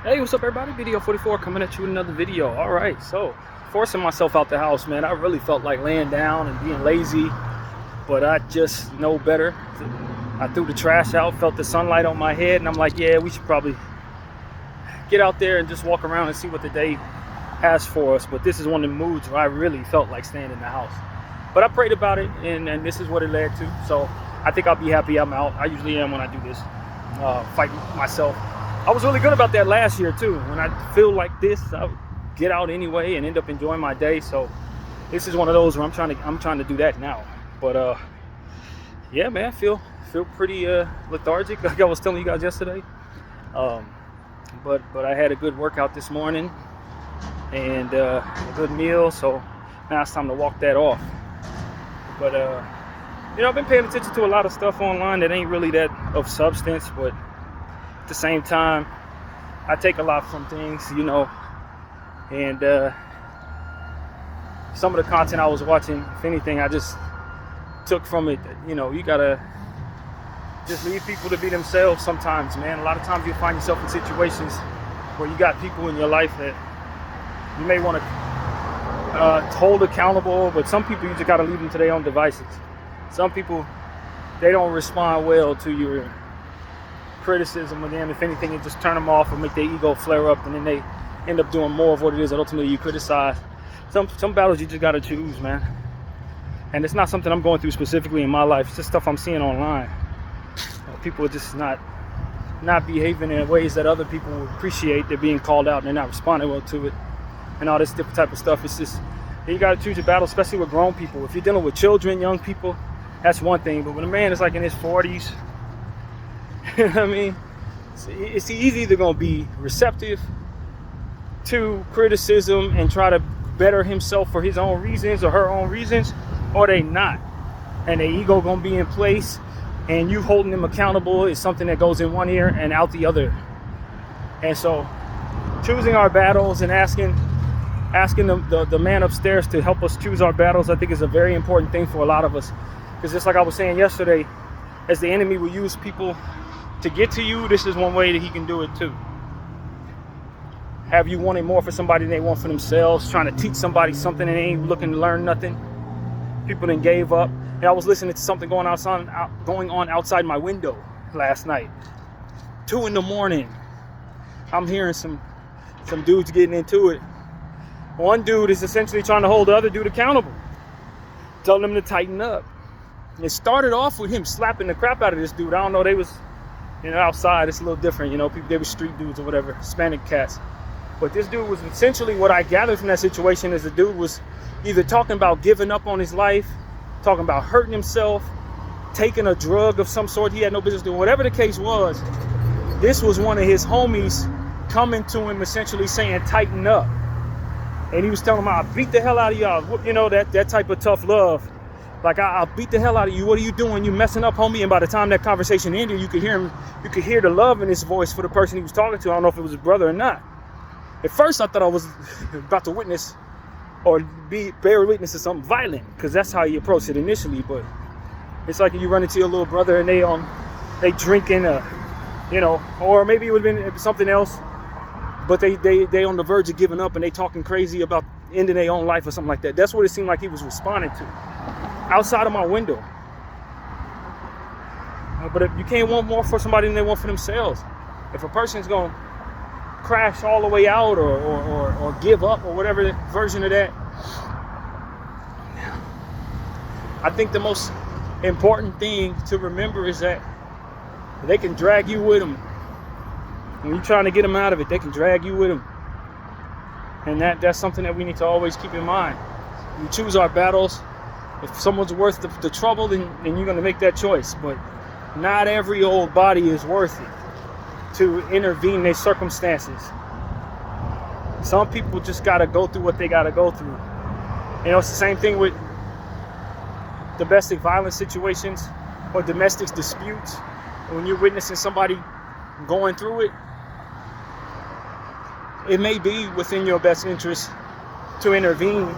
Hey, what's up, everybody? Video 44 coming at you with another video. All right, so forcing myself out the house, man. I really felt like laying down and being lazy, but I just know better. I threw the trash out, felt the sunlight on my head, and I'm like, yeah, we should probably get out there and just walk around and see what the day has for us. But this is one of the moods where I really felt like staying in the house. But I prayed about it, and this is what it led to. So I think I'll be happy I'm out. I usually am when I do this, fighting myself. I was really good about that last year too. When I feel like this, I would get out anyway and end up enjoying my day. So this is one of those where I'm trying to do that now. But yeah, man, I feel pretty lethargic, like I was telling you guys yesterday. But I had a good workout this morning and a good meal. So now it's time to walk that off. But you know, I've been paying attention to a lot of stuff online that ain't really that of substance, but at the same time, I take a lot from things, you know, and some of the content I was watching, if anything, I just took from it that, you know, you gotta just leave people to be themselves sometimes, man. A lot of times you'll find yourself in situations where you got people in your life that you may want to hold accountable, but some people you just gotta leave them to their own devices. Some people, they don't respond well to your criticism of them. If anything, it just turn them off or make their ego flare up, and then they end up doing more of what it is that ultimately you criticize. Some battles you just gotta choose, man. And it's not something I'm going through specifically in my life. It's just stuff I'm seeing online. People are just not behaving in ways that other people would appreciate. They're being called out and they're not responding well to it, and all this different type of stuff. It's just, you gotta choose your battle, especially with grown people. If you're dealing with children, young people, that's one thing. But when a man is like in his 40s, you know what I mean? It's either going to be receptive to criticism and try to better himself for his own reasons or her own reasons, or they not. And their ego going to be in place, and you holding them accountable is something that goes in one ear and out the other. And so choosing our battles and asking the man upstairs to help us choose our battles, I think is a very important thing for a lot of us. Because just like I was saying yesterday, as the enemy will use people to get to you, this is one way that he can do it too. Have you wanting more for somebody than they want for themselves, trying to teach somebody something and they ain't looking to learn nothing. People then gave up. And I was listening to something going on outside my window last night. 2 a.m. I'm hearing some dudes getting into it. One dude is essentially trying to hold the other dude accountable, telling them to tighten up. And it started off with him slapping the crap out of this dude. I don't know, they was, you know, outside, it's a little different, you know, people, they were street dudes or whatever, Hispanic cats. But this dude was essentially, what I gathered from that situation is the dude was either talking about giving up on his life, talking about hurting himself, taking a drug of some sort he had no business doing. Whatever the case was, this was one of his homies coming to him essentially saying, tighten up. And he was telling him, I'll beat the hell out of y'all. You know, that type of tough love. Like, I'll beat the hell out of you. What are you doing? You messing up, homie. And by the time that conversation ended, you could hear him. You could hear the love in his voice for the person he was talking to. I don't know if it was his brother or not. At first, I thought I was about to witness or bear witness to something violent, because that's how he approached it initially. But it's like you run into your little brother and they drinking, you know, or maybe it would have been something else. But they on the verge of giving up and they talking crazy about ending their own life or something like that. That's what it seemed like he was responding to outside of my window. But if you can't want more for somebody than they want for themselves. If a person's going to crash all the way out or give up or whatever version of that, I think the most important thing to remember is that they can drag you with them. When you're trying to get them out of it, they can drag you with them. And that's something that we need to always keep in mind. We choose our battles. If someone's worth the trouble, then you're going to make that choice. But not every old body is worth it to intervene in their circumstances. Some people just got to go through what they got to go through. You know, it's the same thing with domestic violence situations or domestic disputes. When you're witnessing somebody going through it, it may be within your best interest to intervene,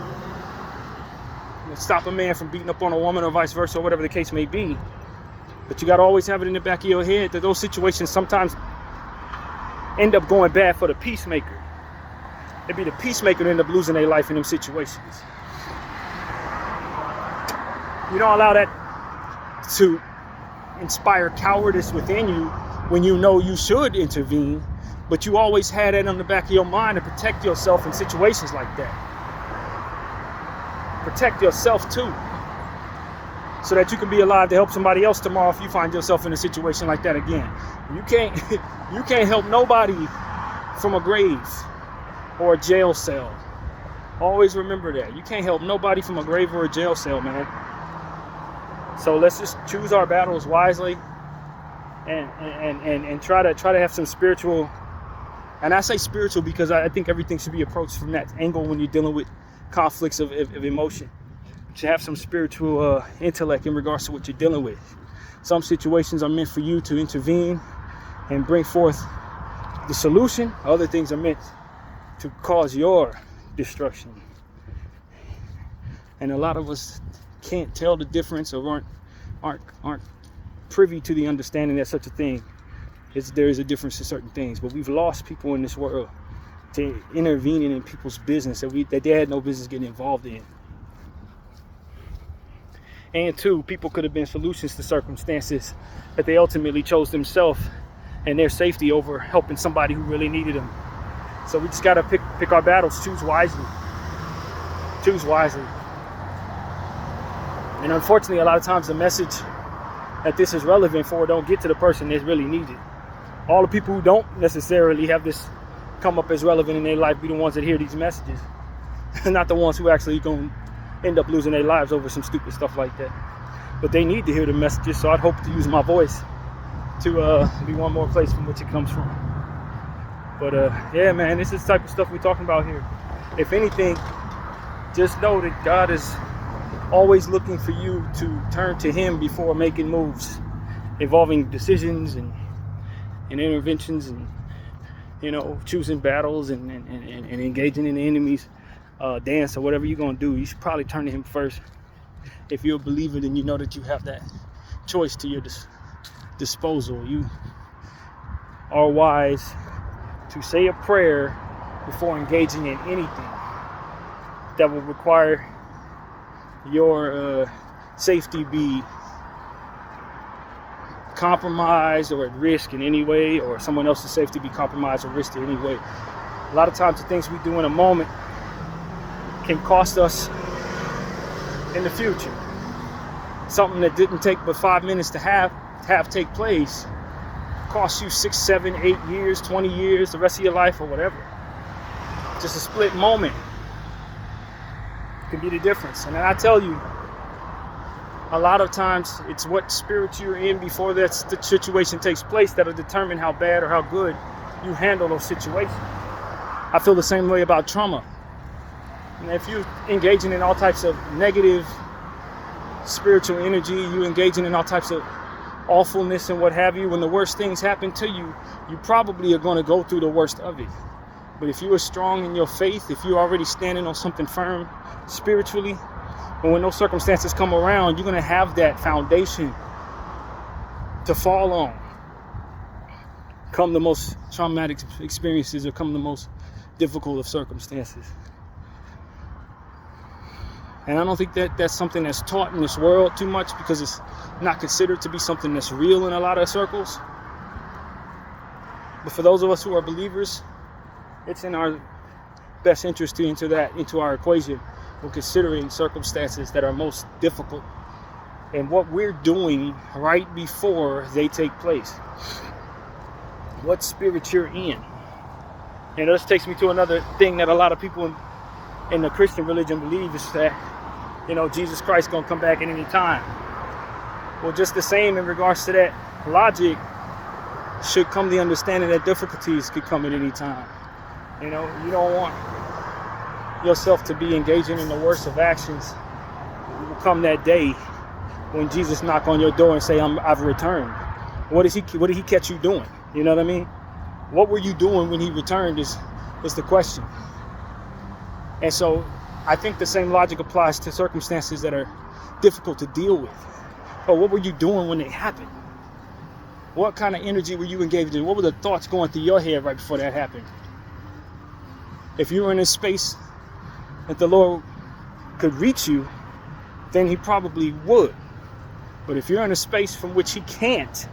stop a man from beating up on a woman or vice versa, or whatever the case may be. But you got to always have it in the back of your head that those situations sometimes end up going bad for the peacemaker. It'd be the peacemaker that end up losing their life in them situations. You don't allow that to inspire cowardice within you when you know you should intervene, but you always had that on the back of your mind to protect yourself in situations like that. Protect yourself too, so that you can be alive to help somebody else tomorrow if you find yourself in a situation like that again. You can't help nobody from a grave or a jail cell. Always remember that. You can't help nobody from a grave or a jail cell, man. So let's just choose our battles wisely and try to have some spiritual, and I say spiritual because I think everything should be approached from that angle when you're dealing with conflicts of emotion. You should have some spiritual intellect in regards to what you're dealing with. Some situations are meant for you to intervene and bring forth the solution. Other things are meant to cause your destruction. And a lot of us can't tell the difference or aren't privy to the understanding that such a thing there is a difference in certain things. But we've lost people in this world to intervening in people's business that they had no business getting involved in. And two, people could have been solutions to circumstances that they ultimately chose themselves and their safety over helping somebody who really needed them. So we just gotta pick our battles, choose wisely. Choose wisely. And unfortunately, a lot of times the message that this is relevant for don't get to the person that's really needed. All the people who don't necessarily have this come up as relevant in their life be the ones that hear these messages, not the ones who actually going to end up losing their lives over some stupid stuff like that. But they need to hear the messages, so I'd hope to use my voice to be one more place from which it comes from. But yeah, man, this is the type of stuff we're talking about here. If anything, just know that God is always looking for you to turn to Him before making moves involving decisions and interventions and, choosing battles and engaging in the enemy's dance or whatever you're going to do. You should probably turn to Him first. If you're a believer, then you know that you have that choice to your disposal. You are wise to say a prayer before engaging in anything that will require your safety be compromised or at risk in any way, or someone else's safety be compromised or risked in any way. A lot of times the things we do in a moment can cost us in the future. Something that didn't take but 5 minutes to have take place costs you 6, 7, 8 years, 20 years, the rest of your life or whatever. Just a split moment can be the difference. And I tell you, a lot of times it's what spirit you're in before that situation takes place that'll determine how bad or how good you handle those situations. I feel the same way about trauma. And if you're engaging in all types of negative spiritual energy, you engaging in all types of awfulness and what have you, when the worst things happen to you, you probably are going to go through the worst of it. But if you are strong in your faith, if you're already standing on something firm spiritually, and when those circumstances come around, you're going to have that foundation to fall on. Come the most traumatic experiences, or come the most difficult of circumstances. And I don't think that that's something that's taught in this world too much, because it's not considered to be something that's real in a lot of circles. But for those of us who are believers, it's in our best interest to enter that into our equation when considering circumstances that are most difficult and what we're doing right before they take place. What spirit you're in. And this takes me to another thing that a lot of people in the Christian religion believe, is that, Jesus Christ gonna come back at any time. Well, just the same in regards to that logic should come the understanding that difficulties could come at any time. You don't want yourself to be engaging in the worst of actions. It will come that day when Jesus knock on your door and say, I've returned. What did he catch you doing? You know what I mean? What were you doing when he returned is the question. And so I think the same logic applies to circumstances that are difficult to deal with. But what were you doing when they happened? What kind of energy were you engaged in? What were the thoughts going through your head right before that happened? If you were in a space that the Lord could reach you, then he probably would. But if you're in a space from which he can't,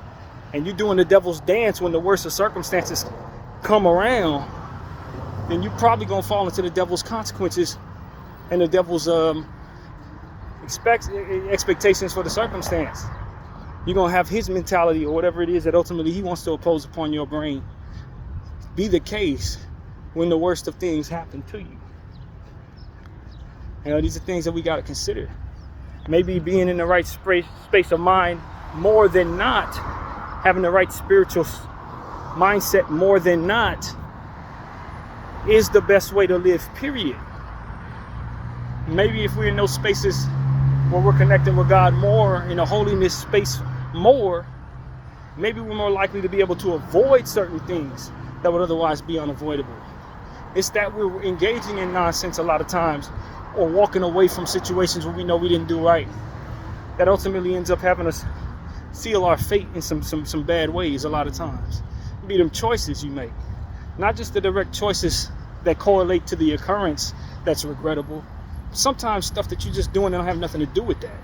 and you're doing the devil's dance when the worst of circumstances come around, then you're probably going to fall into the devil's consequences and the devil's expectations for the circumstance. You're going to have his mentality or whatever it is that ultimately he wants to impose upon your brain be the case when the worst of things happen to you. You know, these are things that we got to consider. Maybe being in the right space of mind more than not, having the right spiritual mindset more than not, is the best way to live, period. Maybe if we're in those spaces where we're connecting with God more, in a holiness space more, maybe we're more likely to be able to avoid certain things that would otherwise be unavoidable. It's that we're engaging in nonsense a lot of times, or walking away from situations where we know we didn't do right, that ultimately ends up having us seal our fate in some bad ways a lot of times. Be them choices you make, not just the direct choices that correlate to the occurrence that's regrettable. Sometimes stuff that you're just doing that don't have nothing to do with that.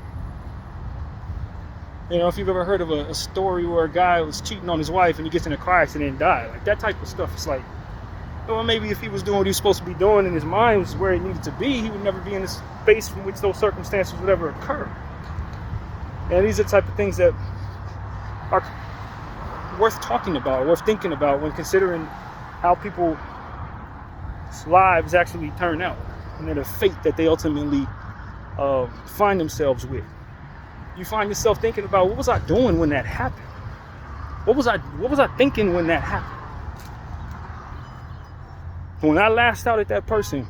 You know, if you've ever heard of a story where a guy was cheating on his wife and he gets in a car accident and died, like that type of stuff, it's like, well, maybe if he was doing what he was supposed to be doing and his mind was where it needed to be, he would never be in a space from which those circumstances would ever occur. And these are the type of things that are worth talking about, worth thinking about when considering how people's lives actually turn out and the fate that they ultimately find themselves with. You find yourself thinking about, what was I doing when that happened? What was I thinking when that happened? When I lashed out at that person,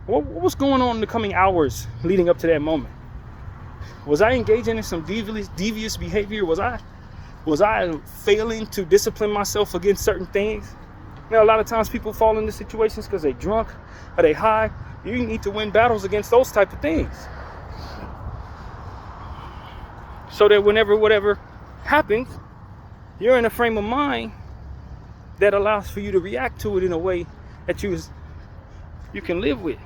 what was going on in the coming hours leading up to that moment? Was I engaging in some devious behavior? Was I failing to discipline myself against certain things? You know, a lot of times people fall into situations because they're drunk or they high. You need to win battles against those type of things, so that whenever whatever happens, you're in a frame of mind that allows for you to react to it in a way that you can live with.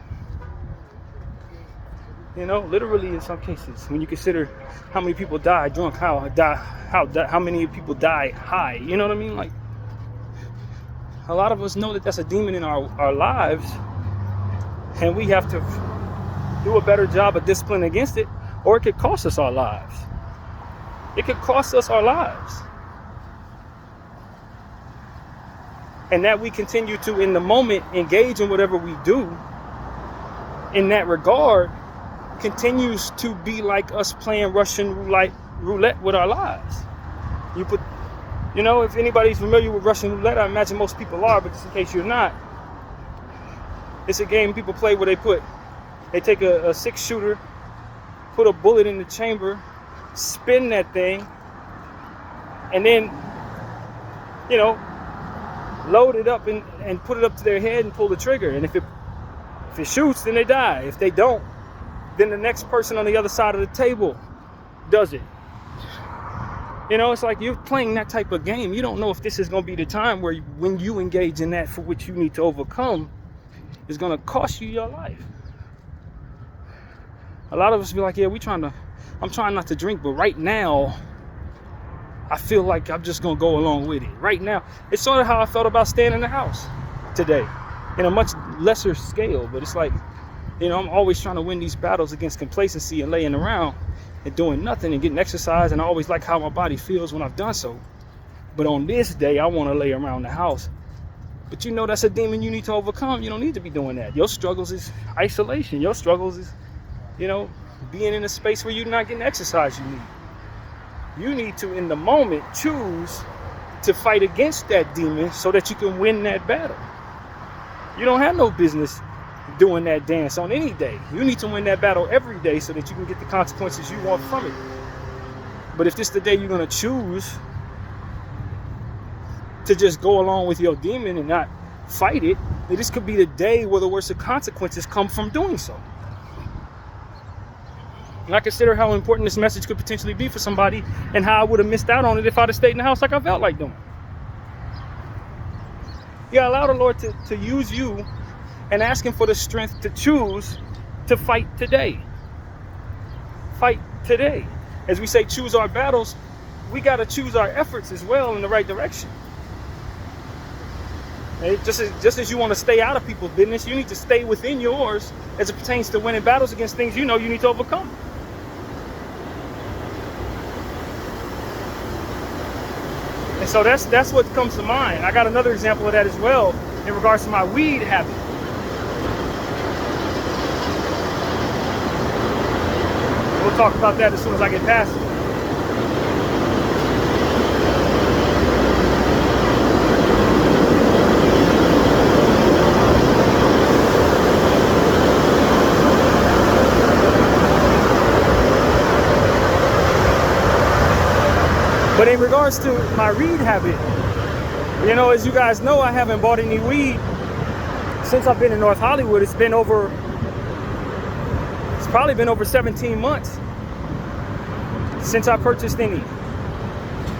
You know, literally in some cases, when you consider how many people die drunk, how many people die high, you know what I mean? Like, a lot of us know that that's a demon in our lives, and we have to do a better job of discipline against it, or it could cost us our lives. It could cost us our lives. And that we continue to, in the moment, engage in whatever we do in that regard continues to be like us playing Russian roulette with our lives. You know, if anybody's familiar with Russian roulette, I imagine most people are, but just in case you're not, it's a game people play where they take a 6-shooter, put a bullet in the chamber, spin that thing, and then, you know, load it up and put it up to their head and pull the trigger. And if it shoots, then they die. If they don't, then the next person on the other side of the table does it. You know, it's like you're playing that type of game. You don't know if this is going to be the time where when you engage in that for which you need to overcome, is going to cost you your life. A lot of us be like, yeah, I'm trying not to drink, but right now, I feel like I'm just going to go along with it. Right now, it's sort of how I felt about staying in the house today, in a much lesser scale. But it's like, you know, I'm always trying to win these battles against complacency and laying around and doing nothing and getting exercise. And I always like how my body feels when I've done so. But on this day, I want to lay around the house. But you know, that's a demon you need to overcome. You don't need to be doing that. Your struggles is isolation. Your struggles is, you know, being in a space where you're not getting the exercise you need. You need to, in the moment, choose to fight against that demon so that you can win that battle. You don't have no business doing that dance on any day. You need to win that battle every day so that you can get the consequences you want from it. But if this is the day you're going to choose to just go along with your demon and not fight it, then this could be the day where the worst of consequences come from doing so. And I consider how important this message could potentially be for somebody and how I would have missed out on it if I'd have stayed in the house like I felt like doing. Yeah, allow the Lord to use you and ask him for the strength to choose to fight today. Fight today. As we say, choose our battles, we got to choose our efforts as well in the right direction. And just as you want to stay out of people's business, you need to stay within yours as it pertains to winning battles against things you know you need to overcome. And so that's what comes to mind. I got another example of that as well in regards to my weed habit. We'll talk about that as soon as I get past it. But in regards to my weed habit, you know, as you guys know, I haven't bought any weed since I've been in North Hollywood. It's probably been over 17 months since I purchased any.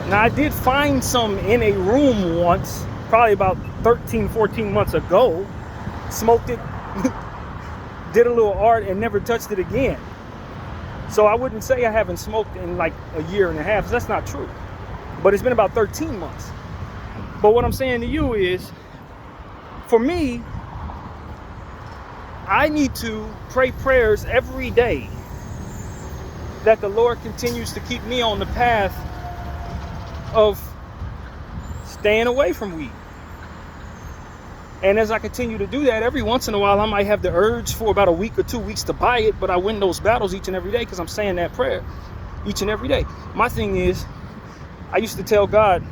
Now, I did find some in a room once, probably about 13, 14 months ago, smoked it, did a little art, and never touched it again. So I wouldn't say I haven't smoked in like a year and a half. That's not true. But it's been about 13 months. But what I'm saying to you is, for me, I need to pray prayers every day that the Lord continues to keep me on the path of staying away from weed. And as I continue to do that, every once in a while, I might have the urge for about a week or 2 weeks to buy it, but I win those battles each and every day because I'm saying that prayer each and every day. My thing is, I used to tell God,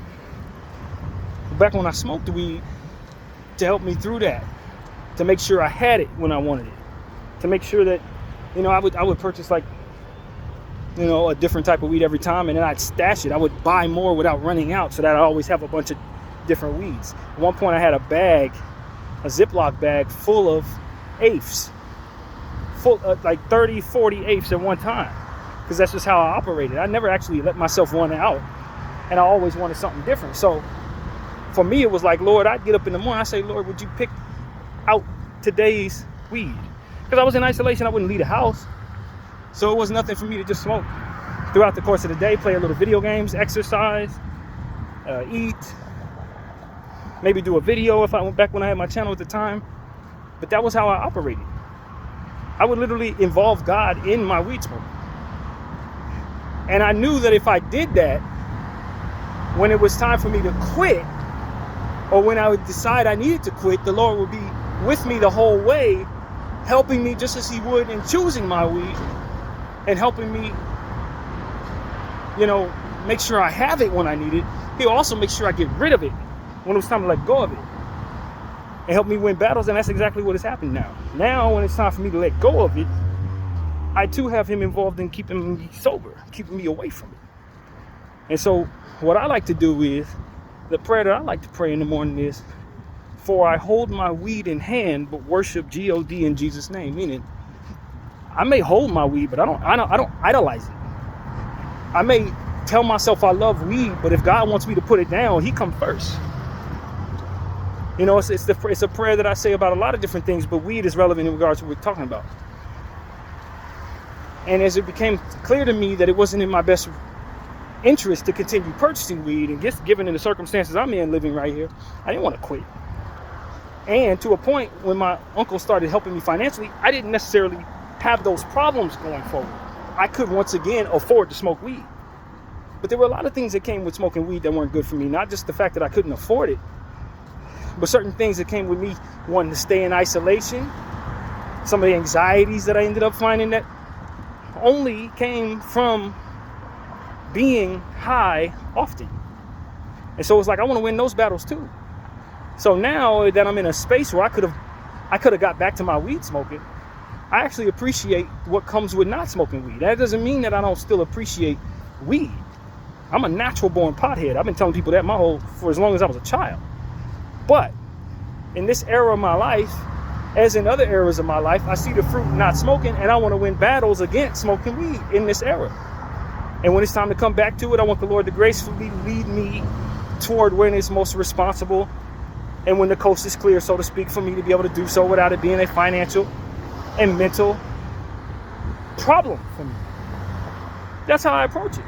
back when I smoked weed, to help me through that, to make sure I had it when I wanted it, to make sure that, you know, I would purchase like, you know, a different type of weed every time, and then I'd stash it. I would buy more without running out, so that I always have a bunch of different weeds. At one point, I had a Ziploc bag full of apes, like 30, 40 apes at one time, because that's just how I operated. I never actually let myself run out, and I always wanted something different. So for me, it was like, Lord, I'd get up in the morning, I say, Lord, would you pick out today's weed? Because I was in isolation, I wouldn't leave the house. So it was nothing for me to just smoke throughout the course of the day, play a little video games, exercise, eat, maybe do a video if I went back when I had my channel at the time. But that was how I operated. I would literally involve God in my weed smoke. And I knew that if I did that, when it was time for me to quit, or when I would decide I needed to quit, the Lord would be with me the whole way, helping me just as he would in choosing my weed and helping me, you know, make sure I have it when I need it. He'll also make sure I get rid of it when it was time to let go of it and help me win battles. And that's exactly what has happened now. Now, when it's time for me to let go of it, I too have him involved in keeping me sober, keeping me away from it. And so what I like to do is, the prayer that I like to pray in the morning is, for I hold my weed in hand, but worship G-O-D in Jesus' name. Meaning, I may hold my weed, but I don't idolize it. I may tell myself I love weed, but if God wants me to put it down, he comes first. You know, it's a prayer that I say about a lot of different things, but weed is relevant in regards to what we're talking about. And as it became clear to me that it wasn't in my best interest to continue purchasing weed, and just given in the circumstances I'm in living right here, I didn't want to quit. And to a point when my uncle started helping me financially, I didn't necessarily have those problems going forward. I could once again afford to smoke weed. But there were a lot of things that came with smoking weed that weren't good for me. Not just the fact that I couldn't afford it, but certain things that came with me wanting to stay in isolation. Some of the anxieties that I ended up finding that only came from being high often. And so it's like, I want to win those battles too. So now that I'm in a space where I could have got back to my weed smoking, I actually appreciate what comes with not smoking weed. That doesn't mean that I don't still appreciate weed. I'm a natural born pothead. I've been telling people that for as long as I was a child. But in this era of my life, as in other eras of my life, I see the fruit not smoking, and I want to win battles against smoking weed in this era. And when it's time to come back to it, I want the Lord to gracefully lead me toward when it's most responsible and when the coast is clear, so to speak, for me to be able to do so without it being a financial and mental problem for me. That's how I approach it.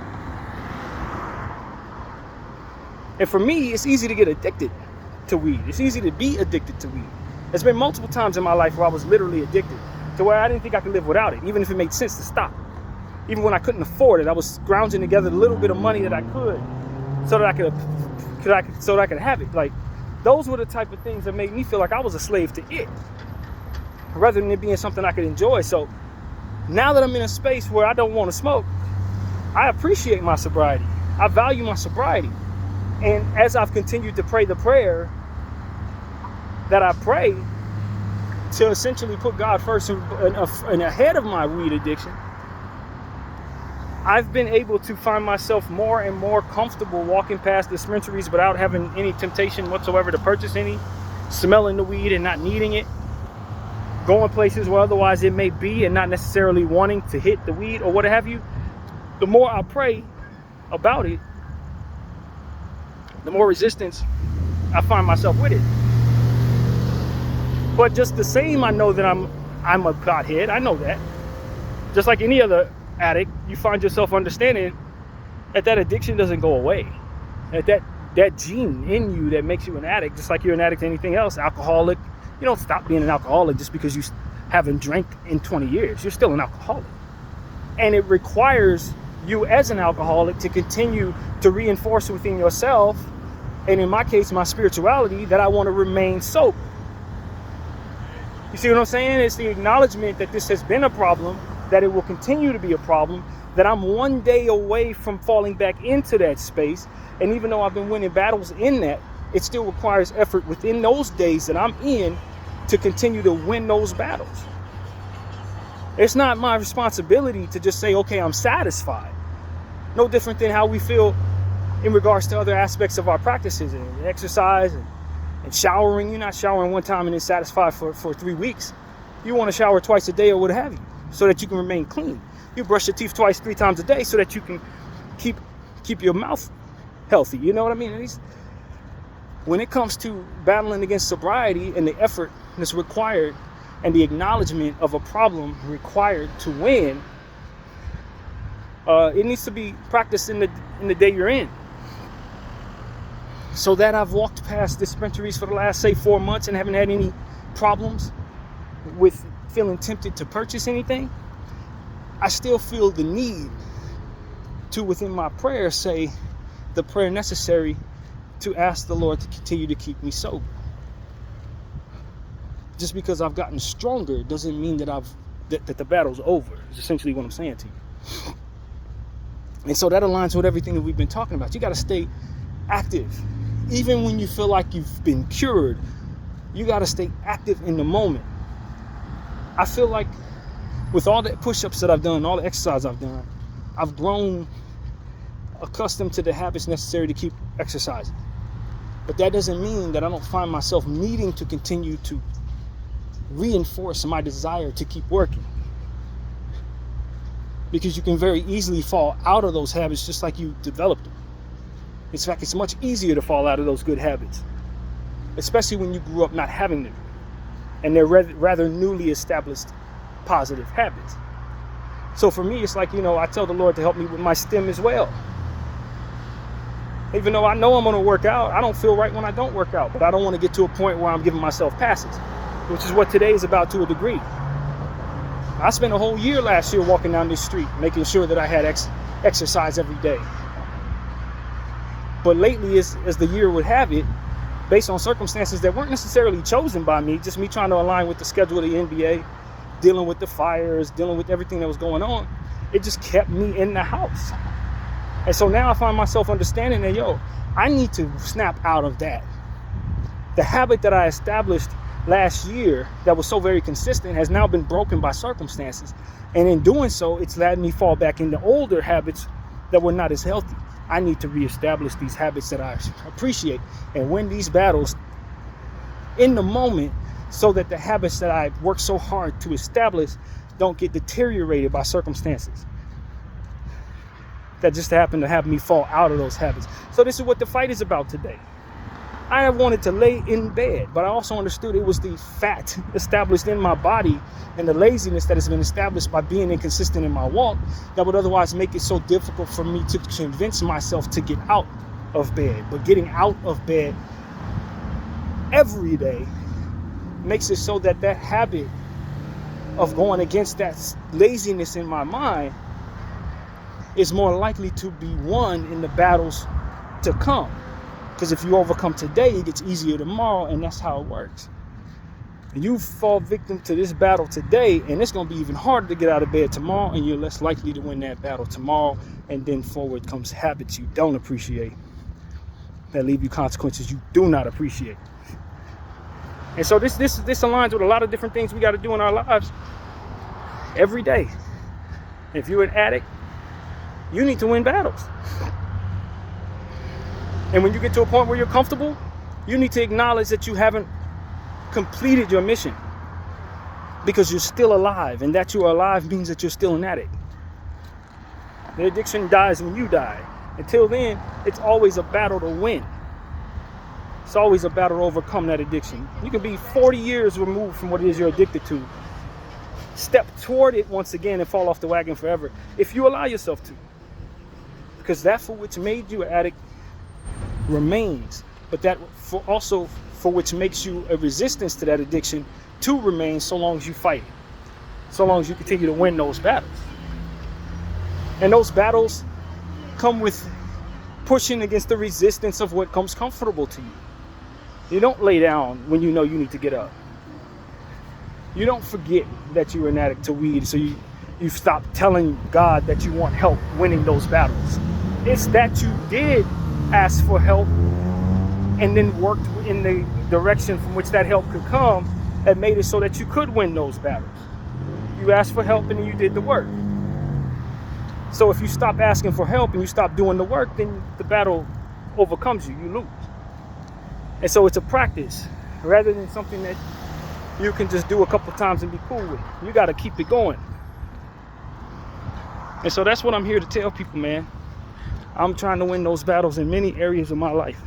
And for me, it's easy to get addicted to weed. It's easy to be addicted to weed. There's been multiple times in my life where I was literally addicted to where I didn't think I could live without it, even if it made sense to stop. Even when I couldn't afford it, I was scrounging together the little bit of money that I could so that I could have it. Like, those were the type of things that made me feel like I was a slave to it, rather than it being something I could enjoy. So now that I'm in a space where I don't want to smoke, I appreciate my sobriety. I value my sobriety. And as I've continued to pray the prayer that I pray to essentially put God first and ahead of my weed addiction, I've been able to find myself more and more comfortable walking past dispensaries without having any temptation whatsoever to purchase any, smelling the weed and not needing it, going places where otherwise it may be and not necessarily wanting to hit the weed or what have you. The more I pray about it, the more resistance I find myself with it. But just the same, I know that I'm a pothead. I know that. Just like any other addict, you find yourself understanding that addiction doesn't go away. That gene in you that makes you an addict, just like you're an addict to anything else, alcoholic. You don't stop being an alcoholic just because you haven't drank in 20 years. You're still an alcoholic. And it requires you as an alcoholic to continue to reinforce within yourself, and in my case, my spirituality, that I want to remain sober. You see what I'm saying? It's the acknowledgement that this has been a problem, that it will continue to be a problem, that I'm one day away from falling back into that space. And even though I've been winning battles in that, it still requires effort within those days that I'm in to continue to win those battles. It's not my responsibility to just say, okay, I'm satisfied. No different than how we feel in regards to other aspects of our practices and exercise and showering. You're not showering one time and then satisfied for 3 weeks. You want to shower twice a day or what have you, so that you can remain clean. You brush your teeth twice, 3 times a day so that you can keep your mouth healthy. You know what I mean? At least when it comes to battling against sobriety and the effort that's required and the acknowledgement of a problem required to win, it needs to be practiced in the day you're in. So that I've walked past dispensaries for the last, say, 4 months and haven't had any problems with feeling tempted to purchase anything, I still feel the need to, within my prayer, say the prayer necessary to ask the Lord to continue to keep me sober. Just because I've gotten stronger doesn't mean that that the battle's over. Is essentially what I'm saying to you. And so that aligns with everything that we've been talking about. You got to stay active. Even when you feel like you've been cured, you got to stay active in the moment. I feel like with all the push-ups that I've done, all the exercise I've done, I've grown accustomed to the habits necessary to keep exercising. But that doesn't mean that I don't find myself needing to continue to reinforce my desire to keep working. Because you can very easily fall out of those habits just like you developed them. In fact, it's much easier to fall out of those good habits, especially when you grew up not having them, and they're rather newly established positive habits. So for me, it's like, I tell the Lord to help me with my stem as well. Even though I know I'm going to work out, I don't feel right when I don't work out, but I don't want to get to a point where I'm giving myself passes, which is what today is about to a degree. I spent a whole year last year walking down this street, making sure that I had exercise every day. But lately, as the year would have it, based on circumstances that weren't necessarily chosen by me, just me trying to align with the schedule of the NBA, dealing with the fires, dealing with everything that was going on, it just kept me in the house. And so now I find myself understanding that, I need to snap out of that. The habit that I established last year that was so very consistent has now been broken by circumstances. And in doing so, it's let me fall back into older habits that were not as healthy. I need to reestablish these habits that I appreciate and win these battles in the moment so that the habits that I worked so hard to establish don't get deteriorated by circumstances that just happen to have me fall out of those habits. So this is what the fight is about today. I wanted to lay in bed, but I also understood it was the fat established in my body and the laziness that has been established by being inconsistent in my walk that would otherwise make it so difficult for me to convince myself to get out of bed. But getting out of bed every day makes it so that that habit of going against that laziness in my mind is more likely to be won in the battles to come. Because if you overcome today, it gets easier tomorrow, and that's how it works. You fall victim to this battle today, and it's going to be even harder to get out of bed tomorrow, and you're less likely to win that battle tomorrow. And then forward comes habits you don't appreciate that leave you consequences you do not appreciate. And so this aligns with a lot of different things we got to do in our lives every day. If you're an addict, you need to win battles. And when you get to a point where you're comfortable, you need to acknowledge that you haven't completed your mission because you're still alive, and that you are alive means that you're still an addict. The addiction dies when you die. Until then, it's always a battle to win. It's always a battle to overcome that addiction. You can be 40 years removed from what it is you're addicted to. Step toward it once again and fall off the wagon forever if you allow yourself to. Because that for which made you an addict remains, but that for which makes you a resistance to that addiction to remain, so long as you fight it, so long as you continue to win those battles. And those battles come with pushing against the resistance of what comes comfortable to you. You don't lay down when you know you need to get up. You don't forget that you're an addict to weed, so you stop telling God that you want help winning those battles. It's that you did ask for help and then worked in the direction from which that help could come that made it so that you could win those battles. You asked for help and then you did the work. So if you stop asking for help and you stop doing the work, then the battle overcomes you. You lose. And so it's a practice rather than something that you can just do a couple times and be cool with. You got to keep it going. And so that's what I'm here to tell people, man. I'm trying to win those battles in many areas of my life.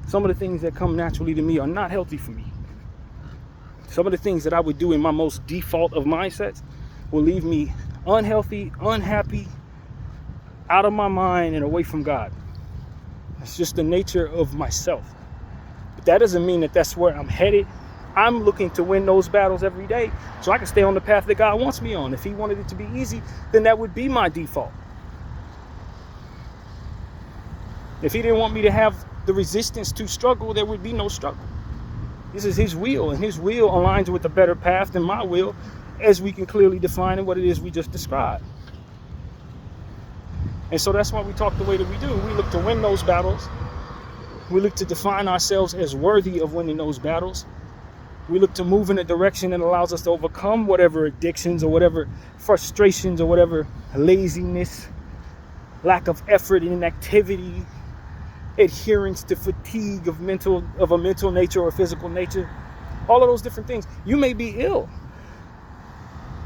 Some of the things that come naturally to me are not healthy for me. Some of the things that I would do in my most default of mindsets will leave me unhealthy, unhappy, out of my mind, and away from God. It's just the nature of myself. But that doesn't mean that that's where I'm headed. I'm looking to win those battles every day so I can stay on the path that God wants me on. If he wanted it to be easy, then that would be my default. If he didn't want me to have the resistance to struggle, there would be no struggle. This is his will, and his will aligns with a better path than my will, as we can clearly define in what it is we just described. And so that's why we talk the way that we do. We look to win those battles. We look to define ourselves as worthy of winning those battles. We look to move in a direction that allows us to overcome whatever addictions or whatever frustrations or whatever laziness, lack of effort and inactivity, adherence to fatigue of a mental nature or physical nature, all of those different things. You may be ill.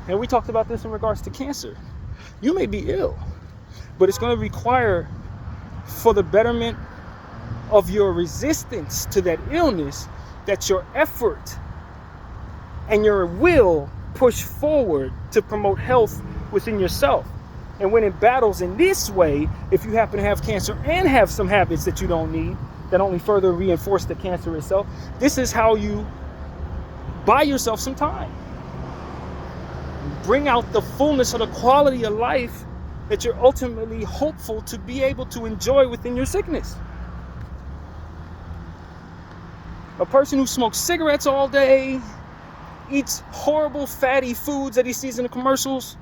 And we talked about this in regards to cancer. You may be ill, but it's going to require, for the betterment of your resistance to that illness, that your effort and your will push forward to promote health within yourself. And winning battles in this way, if you happen to have cancer and have some habits that you don't need, that only further reinforce the cancer itself, this is how you buy yourself some time. Bring out the fullness of the quality of life that you're ultimately hopeful to be able to enjoy within your sickness. A person who smokes cigarettes all day, eats horrible fatty foods that he sees in the commercials,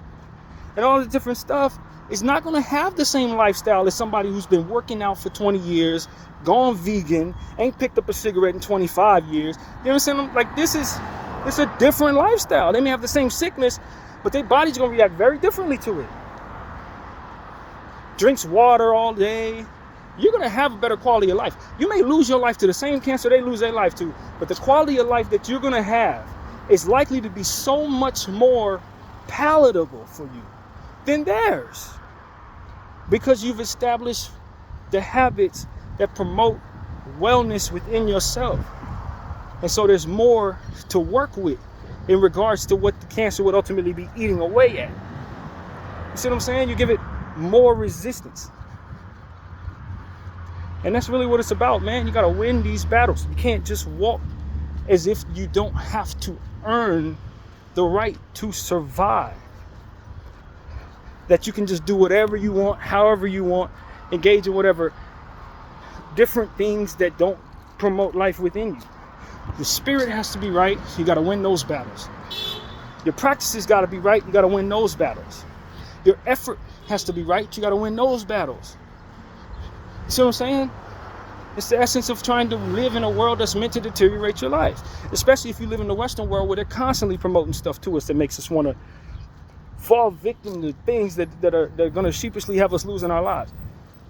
and all the different stuff, is not going to have the same lifestyle as somebody who's been working out for 20 years, gone vegan, ain't picked up a cigarette in 25 years. You know what I'm saying? Like, it's a different lifestyle. They may have the same sickness, but their body's going to react very differently to it. Drinks water all day, you're going to have a better quality of life. You may lose your life to the same cancer they lose their life to, but the quality of life that you're going to have is likely to be so much more palatable for you than theirs, because you've established the habits that promote wellness within yourself. And so there's more to work with in regards to what the cancer would ultimately be eating away at. You see what I'm saying? You give it more resistance. And that's really what it's about, man. You got to win these battles. You can't just walk as if you don't have to earn the right to survive. That you can just do whatever you want, however you want, engage in whatever different things that don't promote life within you. Your spirit has to be right. So you got to win those battles. Your practices got to be right. You got to win those battles. Your effort has to be right. You got to win those battles. You see what I'm saying? It's the essence of trying to live in a world that's meant to deteriorate your life. Especially if you live in the Western world where they're constantly promoting stuff to us that makes us want to fall victim to things that are going to sheepishly have us losing our lives.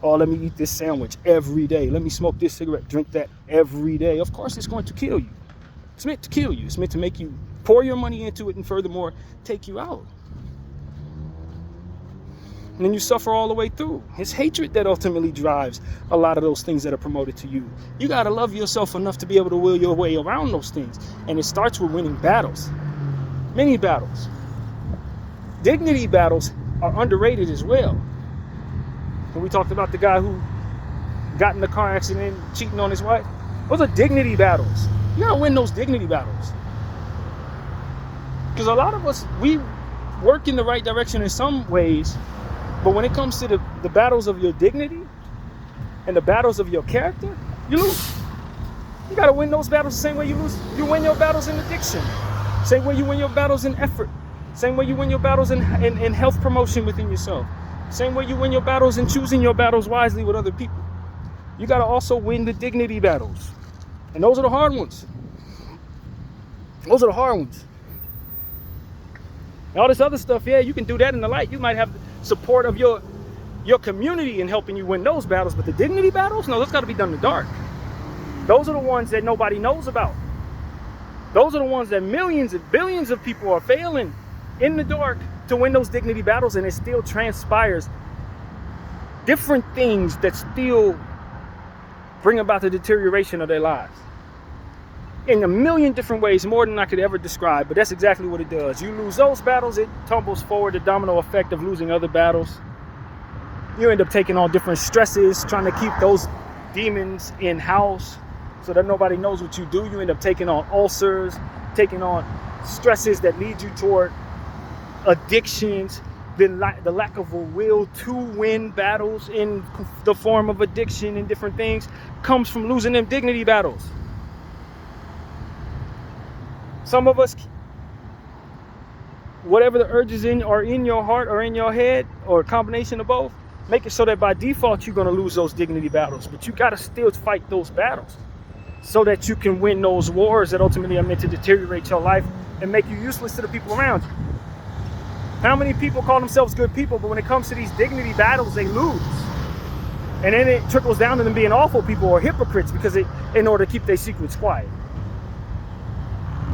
Oh, let me eat this sandwich every day. Let me smoke this cigarette, drink that every day. Of course, it's going to kill you. It's meant to kill you. It's meant to make you pour your money into it and furthermore, take you out. And then you suffer all the way through. It's hatred that ultimately drives a lot of those things that are promoted to you. You got to love yourself enough to be able to will your way around those things. And it starts with winning battles. Many battles. Dignity battles are underrated as well. When we talked about the guy who got in a car accident cheating on his wife, those are dignity battles. You gotta win those dignity battles. Because a lot of us, we work in the right direction in some ways, but when it comes to the battles of your dignity and the battles of your character, you lose. You gotta win those battles the same way you win your battles in addiction. Same way you win your battles in effort. Same way you win your battles in health promotion within yourself. Same way you win your battles in choosing your battles wisely with other people. You got to also win the dignity battles. And those are the hard ones. Those are the hard ones. And all this other stuff, yeah, you can do that in the light. You might have the support of your community in helping you win those battles. But the dignity battles, no, those got to be done in the dark. Those are the ones that nobody knows about. Those are the ones that millions and billions of people are failing in the dark to win those dignity battles, and it still transpires different things that still bring about the deterioration of their lives in a million different ways, more than I could ever describe. But that's exactly what it does. You lose those battles, it tumbles forward the domino effect of losing other battles. You end up taking on different stresses, trying to keep those demons in house so that nobody knows what you do. You end up taking on ulcers, taking on stresses that lead you toward addictions, the lack of a will to win battles in the form of addiction and different things comes from losing them dignity battles. Some of us, whatever the urges are in your heart or in your head, or a combination of both, make it so that by default you're going to lose those dignity battles. But you got to still fight those battles so that you can win those wars that ultimately are meant to deteriorate your life and make you useless to the people around you. How many people call themselves good people, but when it comes to these dignity battles, they lose? And then it trickles down to them being awful people or hypocrites because in order to keep their secrets quiet.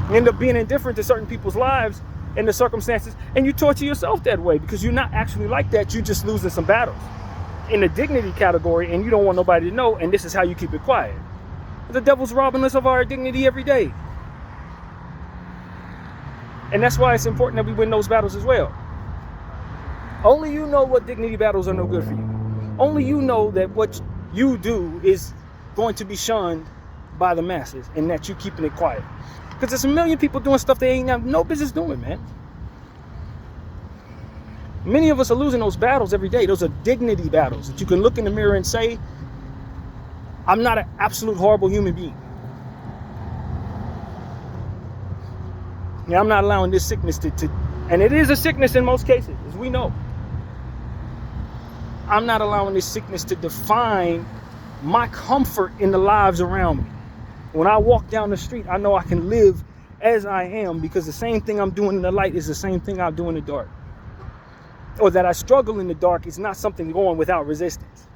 You end up being indifferent to certain people's lives and the circumstances, and you torture yourself that way because you're not actually like that. You're just losing some battles in the dignity category, and you don't want nobody to know, and this is how you keep it quiet. The devil's robbing us of our dignity every day. And that's why it's important that we win those battles as well. Only you know what dignity battles are no good for you. Only you know that what you do is going to be shunned by the masses and that you keeping it quiet. Because there's a million people doing stuff they ain't have no business doing, man. Many of us are losing those battles every day. Those are dignity battles that you can look in the mirror and say, I'm not an absolute horrible human being. Yeah, I'm not allowing this sickness to, and it is a sickness in most cases, as we know. I'm not allowing this sickness to define my comfort in the lives around me. When I walk down the street, I know I can live as I am because the same thing I'm doing in the light is the same thing I'll do in the dark. Or that I struggle in the dark is not something going without resistance.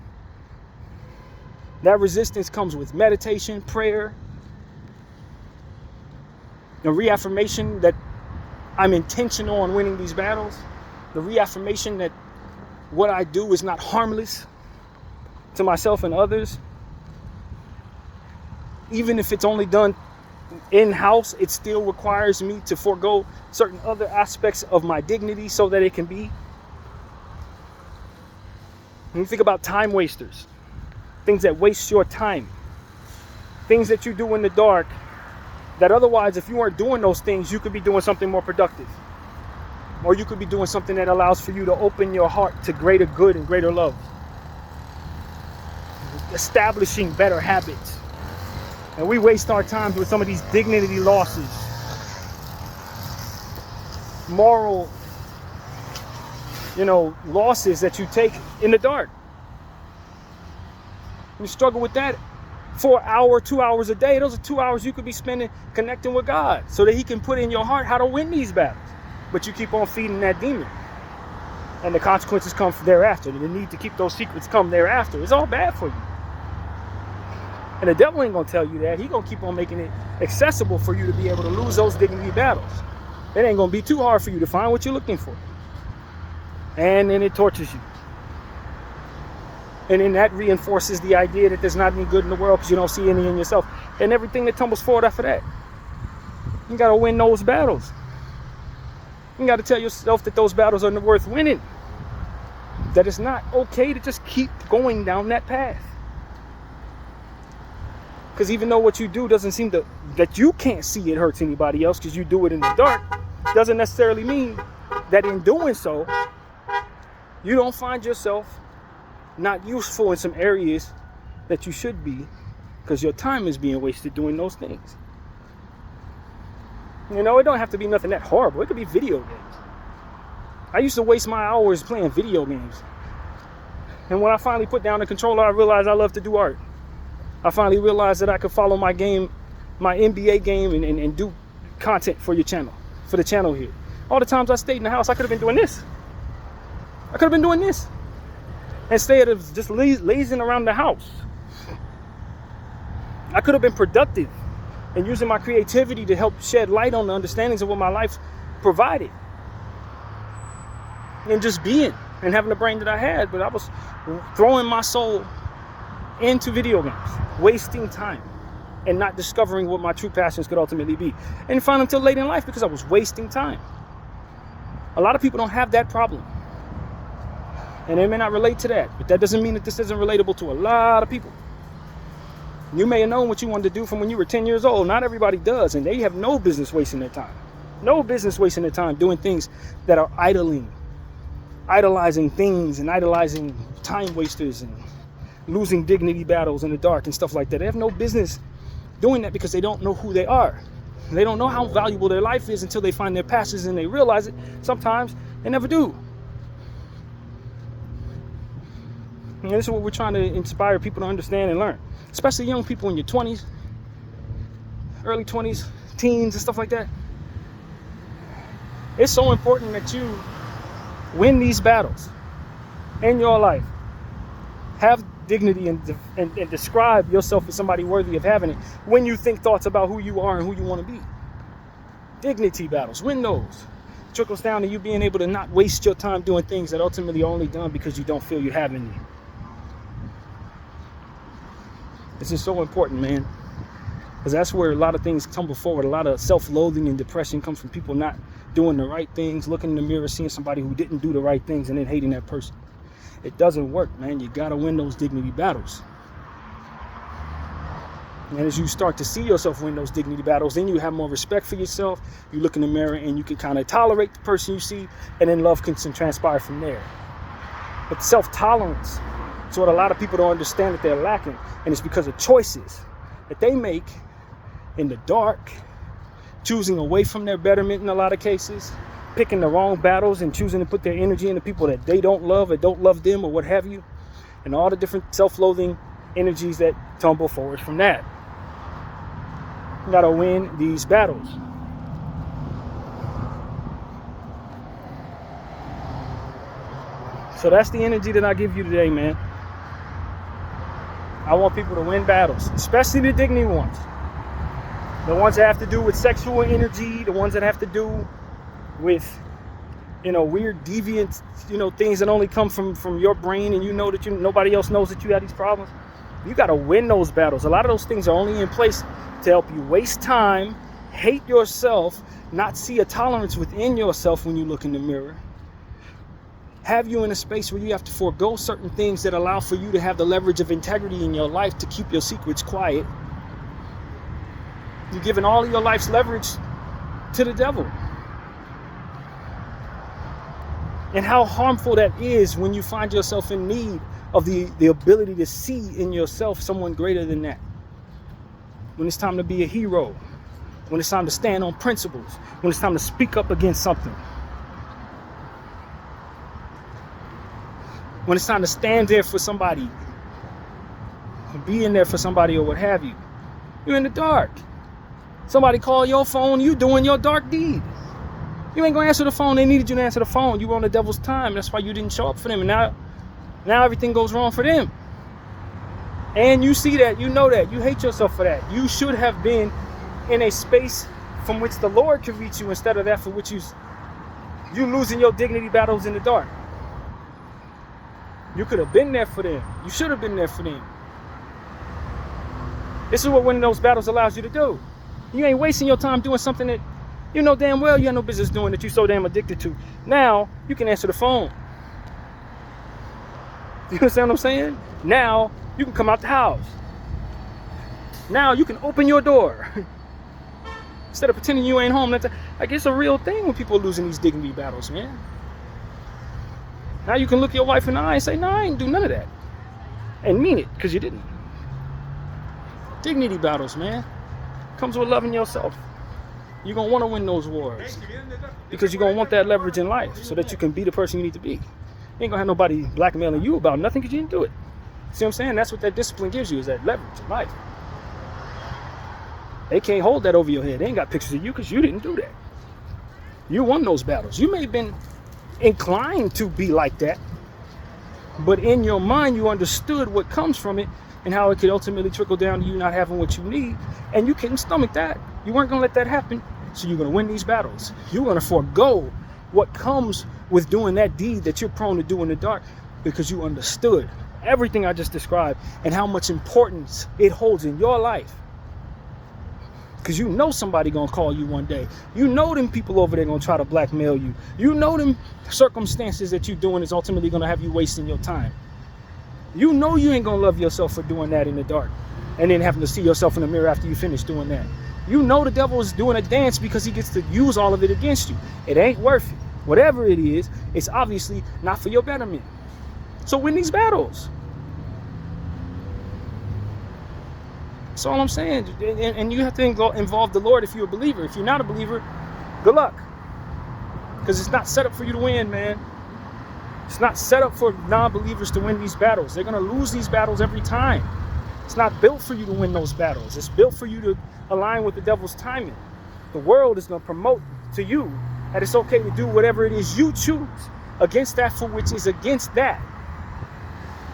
That resistance comes with meditation, prayer, the reaffirmation that I'm intentional on winning these battles, the reaffirmation that what I do is not harmless to myself and others. Even if it's only done in-house, it still requires me to forego certain other aspects of my dignity so that it can be. When you think about time wasters, things that waste your time, things that you do in the dark, that otherwise, if you weren't doing those things, you could be doing something more productive. Or you could be doing something that allows for you to open your heart to greater good and greater love. Establishing better habits. And we waste our time with some of these dignity losses, moral, losses that you take in the dark. You struggle with that for an hour, 2 hours a day. Those are 2 hours you could be spending connecting with God so that he can put in your heart how to win these battles. But you keep on feeding that demon. And the consequences come thereafter. The need to keep those secrets come thereafter. It's all bad for you. And the devil ain't going to tell you that. He's going to keep on making it accessible for you to be able to lose those dignity battles. It ain't going to be too hard for you to find what you're looking for. And then it tortures you. And then that reinforces the idea that there's not any good in the world because you don't see any in yourself. And everything that tumbles forward after that. You got to win those battles. You got to tell yourself that those battles are worth winning. That it's not okay to just keep going down that path. Because even though what you do doesn't seem to, that you can't see it hurts anybody else because you do it in the dark, doesn't necessarily mean that in doing so, you don't find yourself not useful in some areas that you should be because your time is being wasted doing those things. It don't have to be nothing that horrible. It could be video games. I used to waste my hours playing video games. And when I finally put down the controller, I realized I love to do art. I finally realized that I could follow my game, my NBA game, and do content for your channel, for the channel here. All the times I stayed in the house, I could have been doing this. Instead of just lazing around the house. I could have been productive and using my creativity to help shed light on the understandings of what my life provided. And just being and having the brain that I had, but I was throwing my soul into video games, wasting time and not discovering what my true passions could ultimately be. And find until late in life because I was wasting time. A lot of people don't have that problem. And they may not relate to that, but that doesn't mean that this isn't relatable to a lot of people. You may have known what you wanted to do from when you were 10 years old. Not everybody does, and they have no business wasting their time. No business wasting their time doing things that are idolizing things and idolizing time wasters and losing dignity battles in the dark and stuff like that. They have no business doing that because they don't know who they are. They don't know how valuable their life is until they find their passions and they realize it. Sometimes they never do. And this is what we're trying to inspire people to understand and learn, especially young people in your 20s, early 20s, teens and stuff like that. It's so important that you win these battles in your life. Have dignity and describe yourself as somebody worthy of having it when you think thoughts about who you are and who you want to be. Dignity battles, win those. Trickles down to you being able to not waste your time doing things that ultimately are only done because you don't feel you have any. This is so important, man, because that's where a lot of things tumble forward. A lot of self-loathing and depression comes from people not doing the right things, looking in the mirror, seeing somebody who didn't do the right things and then hating that person. It doesn't work, man. You got to win those dignity battles. And as you start to see yourself win those dignity battles, then you have more respect for yourself. You look in the mirror and you can kind of tolerate the person you see, and then love can transpire from there. But self-tolerance is what a lot of people don't understand that they're lacking. And it's because of choices that they make in the dark, choosing away from their betterment in a lot of cases, picking the wrong battles and choosing to put their energy into people that they don't love or don't love them or what have you, and all the different self-loathing energies that tumble forward from that. You gotta win these battles. So that's the energy that I give you today, man. I want people to win battles, especially the dignity ones. The ones that have to do with sexual energy, the ones that have to do with, weird deviant, things that only come from your brain, and that nobody else knows that you have these problems. You got to win those battles. A lot of those things are only in place to help you waste time, hate yourself, not see a tolerance within yourself when you look in the mirror. Have you in a space where you have to forego certain things that allow for you to have the leverage of integrity in your life to keep your secrets quiet. You're giving all of your life's leverage to the devil. And how harmful that is when you find yourself in need of the ability to see in yourself someone greater than that. When it's time to be a hero. When it's time to stand on principles. When it's time to speak up against something. When it's time to stand there for somebody. Be in there for somebody or what have you. You're in the dark. Somebody call your phone, you doing your dark deed. You ain't gonna answer the phone. They needed you to answer the phone. You were on the devil's time. That's why you didn't show up for them. And now everything goes wrong for them. And you see that, you know that, you hate yourself for that. You should have been in a space from which the Lord could reach you instead of that for which you losing your dignity battles in the dark. You could have been there for them. You should have been there for them. This is what winning those battles allows you to do. You ain't wasting your time doing something that you know damn well you have no business doing, that you're so damn addicted to. Now you can answer the phone. You understand what I'm saying? Now you can come out the house. Now you can open your door. Instead of pretending you ain't home. Like, it's a real thing when people are losing these dignity battles, man. Now you can look your wife in the eye and say, no, I ain't do none of that. And mean it, because you didn't. Dignity battles, man. Comes with loving yourself. You're going to want to win those wars. Because you're going to want that leverage in life so that you can be the person you need to be. You ain't going to have nobody blackmailing you about nothing because you didn't do it. See what I'm saying? That's what that discipline gives you, is that leverage in life. They can't hold that over your head. They ain't got pictures of you because you didn't do that. You won those battles. You may have been inclined to be like that, but in your mind you understood what comes from it and how it could ultimately trickle down to you not having what you need, and you couldn't stomach that. You weren't going to let that happen, so you're going to win these battles. You're going to forego what comes with doing that deed that you're prone to do in the dark, because you understood everything I just described and how much importance it holds in your life. Because you know somebody gonna call you one day. You know them people over there gonna try to blackmail you. You know them circumstances that you're doing is ultimately gonna have you wasting your time. You know you ain't gonna love yourself for doing that in the dark and then having to see yourself in the mirror after you finish doing that. You know the devil is doing a dance because he gets to use all of it against you. It ain't worth it. Whatever it is, it's obviously not for your betterment. So win these battles. That's all I'm saying. And you have to involve the Lord if you're a believer. If you're not a believer, good luck. Because it's not set up for you to win, man. It's not set up for non-believers to win these battles. They're going to lose these battles every time. It's not built for you to win those battles. It's built for you to align with the devil's timing. The world is going to promote to you that it's okay to do whatever it is you choose against that for which is against that.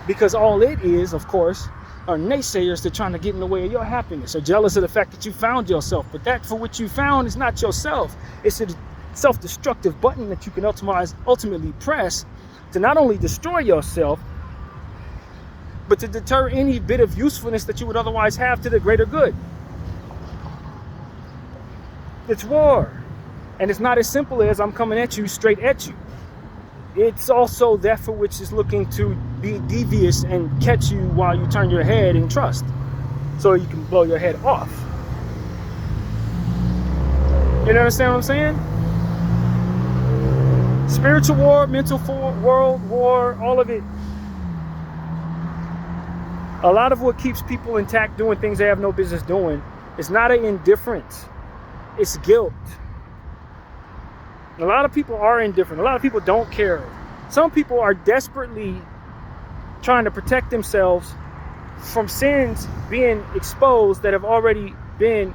Because all it is, of course, are naysayers that are trying to get in the way of your happiness, are jealous of the fact that you found yourself. But that for which you found is not yourself. It's a self-destructive button that you can ultimately press to not only destroy yourself, but to deter any bit of usefulness that you would otherwise have to the greater good. It's war. And it's not as simple as I'm coming at you, straight at you. It's also that for which is looking to be devious and catch you while you turn your head in trust, so you can blow your head off. You understand what I'm saying? Spiritual war, mental world war, all of it. A lot of what keeps people intact doing things they have no business doing is not an indifference. It's guilt. A lot of people are indifferent. A lot of people don't care. Some people are desperately trying to protect themselves from sins being exposed that have already been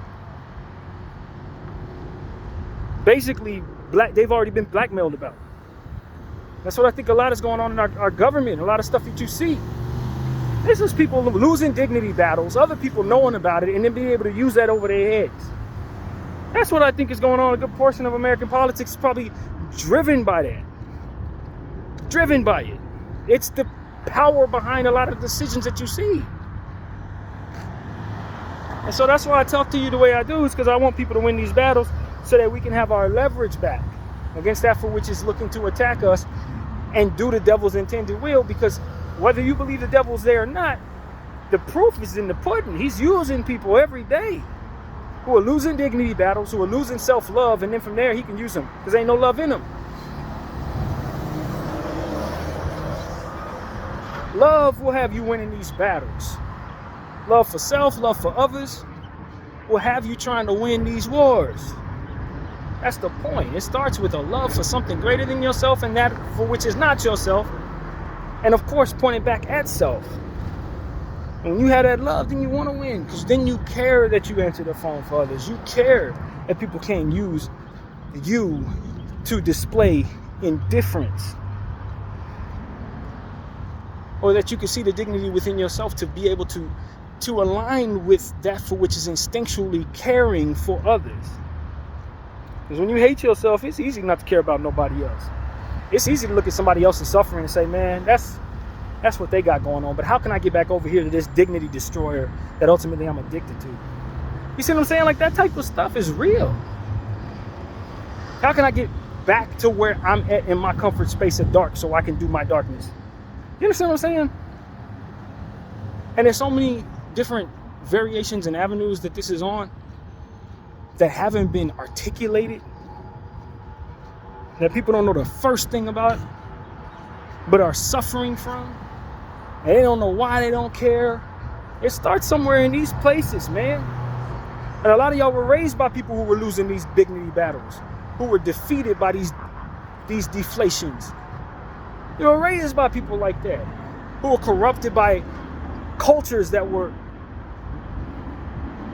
basically they've already been blackmailed about. That's what I think a lot is going on in our government. A lot of stuff that you see This is people losing dignity battles, other people knowing about it, and then being able to use that over their heads. That's what I think is going on. A good portion of American politics is probably driven by that. Driven by it. It's the power behind a lot of decisions that you see. And so that's why I talk to you the way I do, is because I want people to win these battles so that we can have our leverage back against that for which is looking to attack us and do the devil's intended will. Because whether you believe the devil's there or not, the proof is in the pudding. He's using people every day who are losing dignity battles, who are losing self-love, and then from there he can use them because ain't no love in them. Love will have you winning these battles. Love for self, love for others will have you trying to win these wars. That's the point. It starts with a love for something greater than yourself and that for which is not yourself. And of course, pointing back at self. And when you have that love, then you want to win, because then you care that you answer the phone for others. You care that people can't use you to display indifference. Or that you can see the dignity within yourself to be able to align with that for which is instinctually caring for others. Because when you hate yourself, it's easy not to care about nobody else. It's easy to look at somebody else's suffering and say, man, that's what they got going on. But how can I get back over here to this dignity destroyer that ultimately I'm addicted to? You see what I'm saying? Like, that type of stuff is real. How can I get back to where I'm at in my comfort space of dark so I can do my darkness? You understand what I'm saying? And there's so many different variations and avenues that this is on that haven't been articulated, that people don't know the first thing about, but are suffering from, and they don't know why they don't care. It starts somewhere in these places, man. And a lot of y'all were raised by people who were losing these dignity battles, who were defeated by these deflations. You were raised by people like that, who were corrupted by cultures that were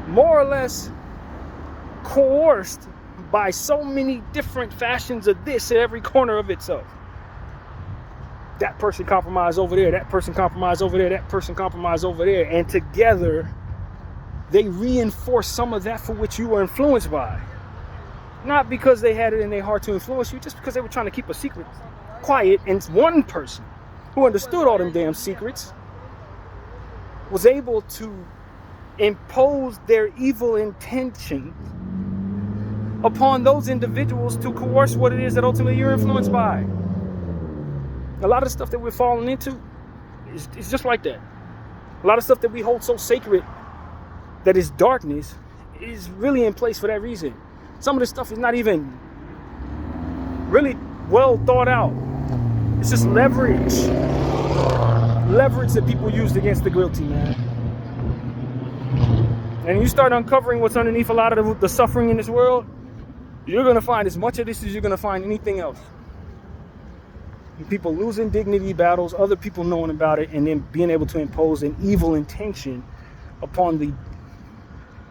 more or less coerced by so many different fashions of this at every corner of itself. That person compromised over there, that person compromised over there, that person compromised over there, and together they reinforce some of that for which you were influenced by. Not because they had it in their heart to influence you, just because they were trying to keep a secret quiet, and one person who understood all them damn secrets was able to impose their evil intention upon those individuals to coerce what it is that ultimately you're influenced by. A lot of the stuff that we're falling into is just like that. A lot of stuff that we hold so sacred that is darkness is really in place for that reason. Some of this stuff is not even really well thought out. It's just leverage. Leverage that people used against the guilty, man. And you start uncovering what's underneath a lot of the suffering in this world, you're going to find as much of this as you're going to find anything else. People losing dignity battles, other people knowing about it, and then being able to impose an evil intention upon the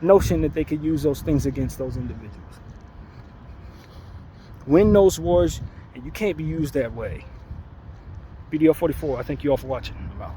notion that they could use those things against those individuals. Win those wars, and you can't be used that way. BDL 44, I thank you all for watching. I'm out.